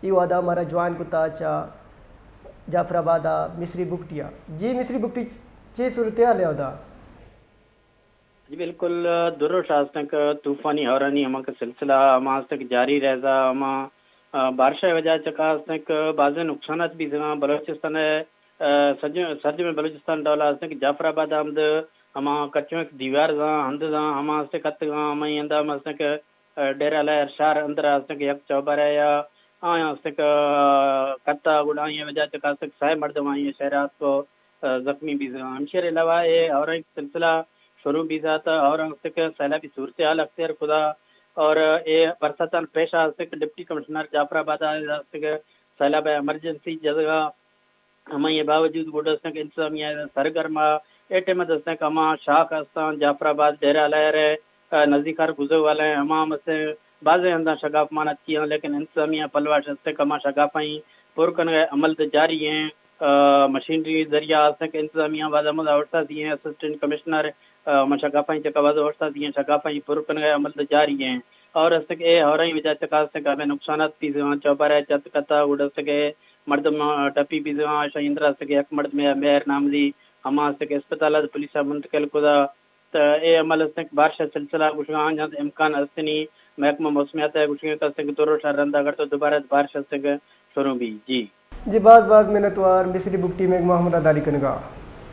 یہ وعدہ ہمارا جوان کتا چا جعفرآباد مصری بکٹیا جی مصری بکٹی چی صورتحال ہے ادا؟ جی بالکل درست آج تک طوفانی ہورانی ہما کا سلسلہ ہما آج تک جاری رہتا ہما بارش وجہ چکا آج تک بعض نقصانات بھی بلوچستان سرج میں بلوچستان ڈولا آج تک جعفرآباد آمد ہما کچوں دیوار ہند ہما آج تک خط ہما اندام آج تک ڈیرا لہر شہر اندر آج تک یک چوبر ہے یا آج تک کتا گڑا یہ وجہ چکا آج تک سائے مردم آئی شہرات کو زخمی بھی ہمشیر علاوہ یہ اور ایک سلسلہ شروع بھی تھا اور سیلابی صورتحال اختیار خدا اور یہ برساتان پیش ڈپٹی کمشنر جعفرآباد سیلاب ایمرجنسی جگہ ہمیں یہ باوجود بوڈ انتظامیہ سرگرما ٹائم ہما شاخ استان جعفرآباد ڈیرا لہر نزدیکار گزر والے ہیں ہما سے بعض اندر شگاف مانت کیا لیکن انتظامیہ پلواش ہما شگافیں پور کرنے عمل جاری ہیں مشینری ذریعہ انتظامیہ بعض اوڑتا دی ہیں اسسٹنٹ کمشنر شگافیں چکا بعض اوڑتا دی ہیں شگافیں پور کرنے عمل جاری ہیں اور ہو رہی وجہ چکا ہمیں نقصانات بھی چوبر ہے چت کتا اڑ مردم ٹپی بھی اندرا یک مرد میں مہر نامزی ہما اسپتال پولیس منتقل خدا تو یہ عمل بارش سلسلہ کچھ امکان استنی محکمہ موسمیات ہے کچھ دور رندہ اگر تو دوبارہ بارش شروع بھی جی جی بعض محنتوار مصری بکٹی میں محمد علی کنگا